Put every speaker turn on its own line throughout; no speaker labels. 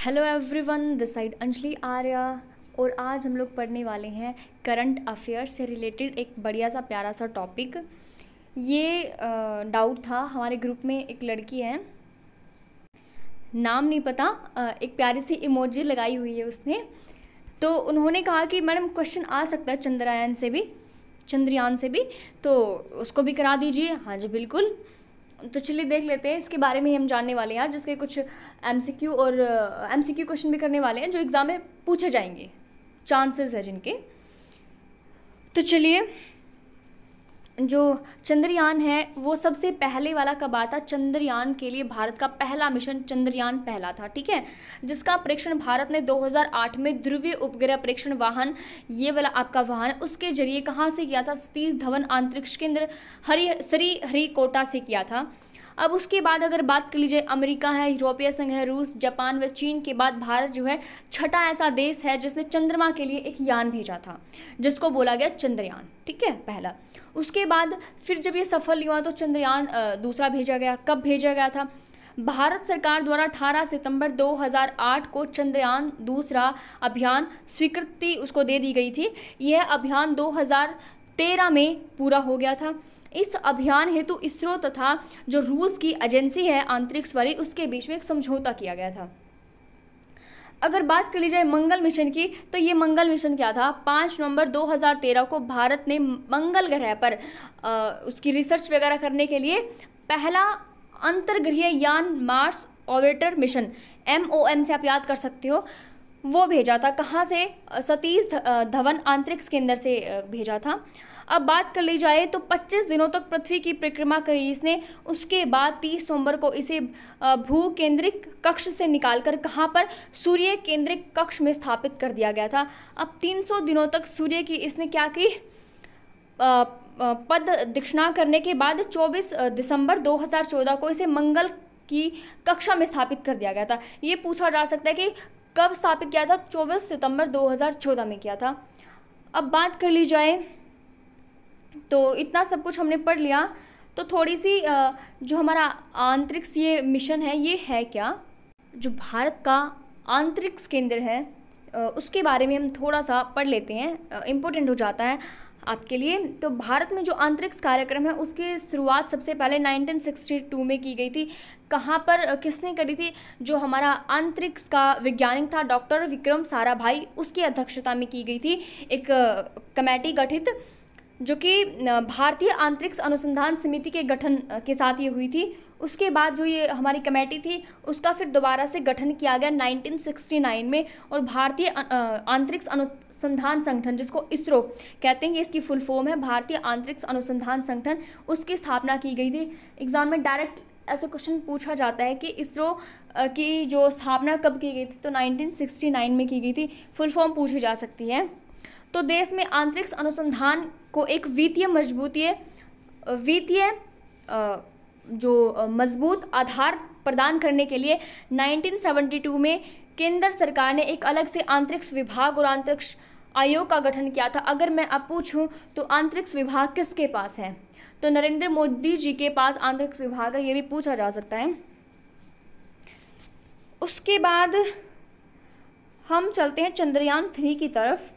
Hello everyone, this side Anjali Arya. और आज हम लोग पढ़ने वाले हैं करंट अफेयर्स से रिलेटेड एक बढ़िया सा प्यारा सा टॉपिक। ये डाउट था हमारे ग्रुप में, एक लड़की है, नाम नहीं पता, एक प्यारी सी इमोजी लगाई हुई है उसने। तो उन्होंने कहा कि मैडम क्वेश्चन आ सकता है चंद्रयान से भी, तो उसको भी करा दीजिए। हाँ जी बिल्कुल। तो चलिए देख लेते हैं, इसके बारे में हम जानने वाले हैं, जिसके कुछ एमसीक्यू क्वेश्चन भी करने वाले हैं जो एग्ज़ाम में पूछे जाएंगे, चांसेस है जिनके। तो चलिए, जो चंद्रयान है वो सबसे पहले वाला कब आता? चंद्रयान के लिए भारत का पहला मिशन चंद्रयान पहला था, ठीक है, जिसका परीक्षण भारत ने 2008 में ध्रुवीय उपग्रह परीक्षण वाहन, ये वाला आपका वाहन, उसके जरिए कहाँ से किया था? सतीश धवन अंतरिक्ष केंद्र श्रीहरिकोटा से किया था। अब उसके बाद अगर बात कर लीजिए, अमेरिका है, यूरोपीय संघ है, रूस, जापान व चीन के बाद भारत जो है छठा ऐसा देश है जिसने चंद्रमा के लिए एक यान भेजा था, जिसको बोला गया चंद्रयान, ठीक है, पहला। उसके बाद फिर जब ये सफल नहीं हुआ तो चंद्रयान दूसरा भेजा गया। कब भेजा गया था? भारत सरकार द्वारा 18 सितंबर 2008 को चंद्रयान दूसरा अभियान स्वीकृति उसको दे दी गई थी। यह अभियान 2013 में पूरा हो गया था। इस अभियान हेतु इसरो तथा जो रूस की एजेंसी है अंतरिक्ष वाली, उसके बीच में एक समझौता किया गया था। अगर बात कर ली जाए मंगल मिशन की, तो ये मंगल मिशन क्या था? 5 नवंबर 2013 को भारत ने मंगल ग्रह पर उसकी रिसर्च वगैरह करने के लिए पहला अंतर्ग्रहीय यान मार्स ऑर्बिटर मिशन, MOM से आप याद कर सकते हो, वो भेजा था। कहाँ से? सतीश धवन अंतरिक्ष केंद्र से भेजा था। अब बात कर ली जाए तो 25 दिनों तक पृथ्वी की परिक्रमा करी इसने। उसके बाद 30 नवंबर को इसे भू केंद्रिक कक्ष से निकालकर कहाँ पर? सूर्य केंद्रिक कक्ष में स्थापित कर दिया गया था। अब 300 दिनों तक सूर्य की इसने क्या की? पद दीक्षिणा करने के बाद 24 दिसंबर 2014 को इसे मंगल की कक्षा में स्थापित कर दिया गया था। ये पूछा जा सकता है कि कब स्थापित किया था? 24 सितंबर 2014 में किया था। अब बात कर ली जाए तो इतना सब कुछ हमने पढ़ लिया, तो थोड़ी सी जो हमारा अंतरिक्ष ये मिशन है, ये है क्या? जो भारत का अंतरिक्ष केंद्र है उसके बारे में हम थोड़ा सा पढ़ लेते हैं, इम्पोर्टेंट हो जाता है आपके लिए। तो भारत में जो अंतरिक्ष कार्यक्रम है उसकी शुरुआत सबसे पहले 1962 में की गई थी। कहाँ पर, किसने करी थी? जो हमारा अंतरिक्ष का वैज्ञानिक था डॉक्टर विक्रम साराभाई, उसकी अध्यक्षता में की गई थी एक कमेटी गठित, जो कि भारतीय अंतरिक्ष अनुसंधान समिति के गठन के साथ ये हुई थी। उसके बाद जो ये हमारी कमेटी थी उसका फिर दोबारा से गठन किया गया 1969 में, और भारतीय अंतरिक्ष अनुसंधान संगठन, जिसको इसरो कहते हैं, इसकी फुल फॉर्म है भारतीय अंतरिक्ष अनुसंधान संगठन, उसकी स्थापना की गई थी। एग्जाम में डायरेक्ट ऐसे क्वेश्चन पूछा जाता है कि इसरो की जो स्थापना कब की गई थी, तो 1969 में की गई थी। फुल फॉर्म पूछी जा सकती है। तो देश में अंतरिक्ष अनुसंधान को एक मजबूत आधार प्रदान करने के लिए 1972 में केंद्र सरकार ने एक अलग से अंतरिक्ष विभाग और अंतरिक्ष आयोग का गठन किया था। अगर मैं अब पूछूं तो अंतरिक्ष विभाग किसके पास है? तो नरेंद्र मोदी जी के पास अंतरिक्ष विभाग है, ये भी पूछा जा सकता है। उसके बाद हम चलते हैं चंद्रयान 3 की तरफ।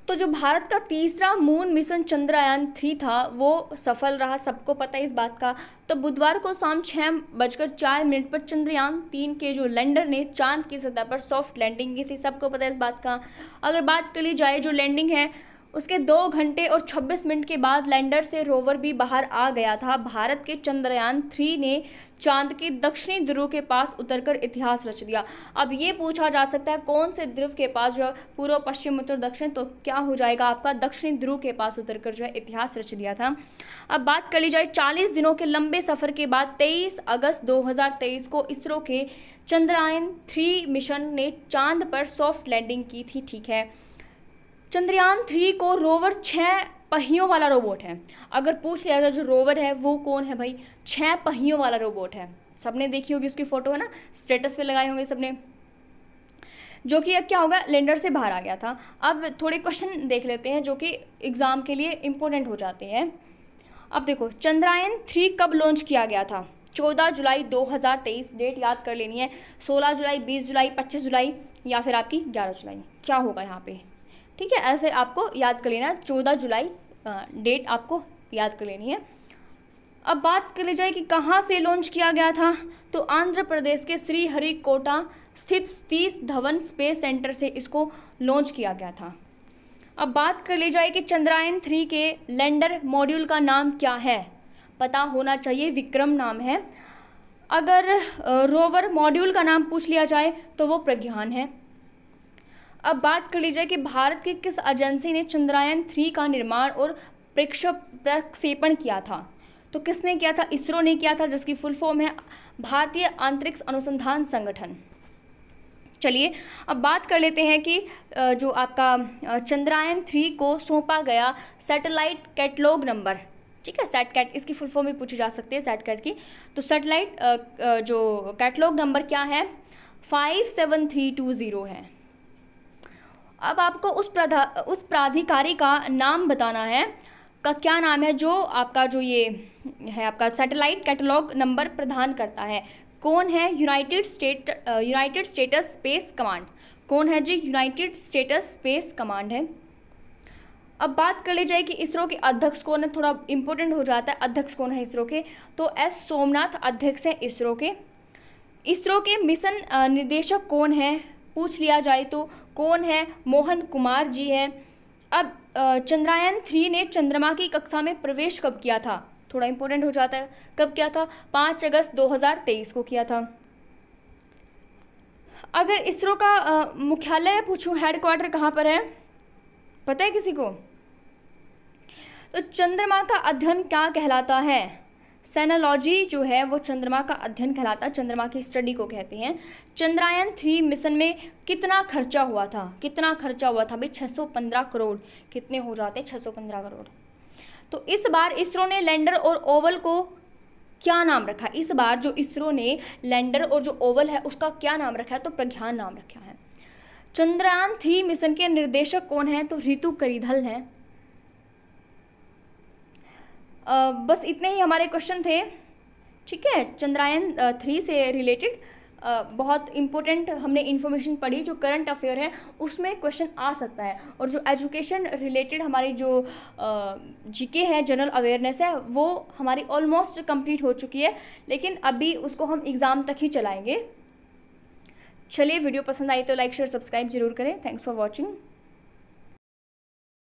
तो जो भारत का तीसरा मून मिशन चंद्रयान 3 था वो सफल रहा, सबको पता है इस बात का। तो बुधवार को शाम 6:04 पर चंद्रयान 3 के जो लैंडर ने चांद की सतह पर सॉफ्ट लैंडिंग की थी, सबको पता है इस बात का। अगर बात कर ली जाए जो लैंडिंग है उसके 2 घंटे और 26 मिनट के बाद लैंडर से रोवर भी बाहर आ गया था। भारत के चंद्रयान 3 ने चांद के दक्षिणी ध्रुव के पास उतरकर इतिहास रच दिया। अब ये पूछा जा सकता है कौन से ध्रुव के पास, जो पूर्व, पश्चिम, उत्तर, दक्षिण, तो क्या हो जाएगा आपका? दक्षिणी ध्रुव के पास उतरकर जो है इतिहास रच दिया था। अब बात कर ली जाए 40 दिनों के लंबे सफ़र के बाद 23 अगस्त 2023 को इसरो के चंद्रयान 3 मिशन ने चांद पर सॉफ्ट लैंडिंग की थी, ठीक है। चंद्रयान 3 को रोवर 6 पहियों वाला रोबोट है। अगर पूछ लिया जाए जो रोवर है वो कौन है भाई? 6 पहियों वाला रोबोट है। सबने देखी होगी उसकी फ़ोटो, है ना, स्टेटस पे लगाए होंगे सबने, जो कि क्या होगा, लैंडर से बाहर आ गया था। अब थोड़े क्वेश्चन देख लेते हैं जो कि एग्ज़ाम के लिए इम्पोर्टेंट हो जाते हैं। अब देखो, चंद्रयान 3 कब लॉन्च किया गया था? 14 जुलाई 2023 डेट याद कर लेनी है। 16 जुलाई, 20 जुलाई, 25 जुलाई या फिर आपकी 11 जुलाई, क्या होगा यहाँ पे, ठीक है, ऐसे आपको याद कर लेना है। 14 जुलाई डेट आपको याद कर लेनी है। अब बात कर ली जाए कि कहाँ से लॉन्च किया गया था, तो आंध्र प्रदेश के श्रीहरिकोटा स्थित सतीश धवन स्पेस सेंटर से इसको लॉन्च किया गया था। अब बात कर ली जाए कि चंद्रयान 3 के लैंडर मॉड्यूल का नाम क्या है, पता होना चाहिए, विक्रम नाम है। अगर रोवर मॉड्यूल का नाम पूछ लिया जाए तो वो प्रज्ञान है। अब बात कर ली जाए कि भारत की किस एजेंसी ने चंद्रयान 3 का निर्माण और प्रक्षेपण किया था, तो किसने किया था, इसरो ने किया था, जिसकी फुल फॉर्म है भारतीय अंतरिक्ष अनुसंधान संगठन। चलिए अब बात कर लेते हैं कि जो आपका चंद्रयान 3 को सौंपा गया सैटेलाइट कैटलॉग नंबर, ठीक है, सैटकैट, इसकी फुल फॉर्म भी पूछी जा सकती है सैटकैट की। तो सैटेलाइट जो कैटलॉग नंबर क्या है, 57320 है। अब आपको उस प्राधिकारी का नाम बताना है, का क्या नाम है, जो आपका जो ये है आपका सैटेलाइट कैटलॉग नंबर प्रदान करता है। कौन है, यूनाइटेड स्टेट्स स्पेस कमांड। कौन है जी, यूनाइटेड स्टेट्स स्पेस कमांड है। अब बात कर ली जाए कि इसरो के अध्यक्ष कौन है, थोड़ा इंपॉर्टेंट हो जाता है, अध्यक्ष कौन है इसरो के, तो एस सोमनाथ अध्यक्ष है इसरो के। इसरो के मिशन निर्देशक कौन है पूछ लिया जाए तो कौन है, मोहन कुमार जी है। अब चंद्रयान 3 ने चंद्रमा की कक्षा में प्रवेश कब किया था, थोड़ा इंपॉर्टेंट हो जाता है, कब किया था, 5 अगस्त 2023 को किया था। अगर इसरो का मुख्यालय पूछूं, हेडक्वार्टर कहाँ पर है, पता है किसी को, तो चंद्रमा का अध्ययन क्या कहलाता है, सेनोलॉजी जो है वो चंद्रमा का अध्ययन कहलाता है, चंद्रमा की स्टडी को कहते हैं। चंद्रयान 3 मिशन में कितना खर्चा हुआ था, कितना खर्चा हुआ था भाई, 615 करोड़, कितने हो जाते हैं 615 करोड़। तो इस बार इसरो ने लैंडर और ओवल को क्या नाम रखा, इस बार जो इसरो ने लैंडर और जो ओवल है उसका क्या नाम रखा है, तो प्रज्ञान नाम रखा है। चंद्रयान 3 मिशन के निर्देशक कौन है, तो ऋतु करिधल हैं। बस इतने ही हमारे क्वेश्चन थे, ठीक है, चंद्रयान 3 से रिलेटेड बहुत इम्पोर्टेंट हमने इन्फॉर्मेशन पढ़ी, जो करंट अफेयर है उसमें क्वेश्चन आ सकता है, और जो एजुकेशन रिलेटेड हमारी जो जीके है, जनरल अवेयरनेस है, वो हमारी ऑलमोस्ट कंप्लीट हो चुकी है, लेकिन अभी उसको हम एग्ज़ाम तक ही चलाएंगे। चलिए, वीडियो पसंद आई तो लाइक शेयर सब्सक्राइब जरूर करें। Thanks for watching.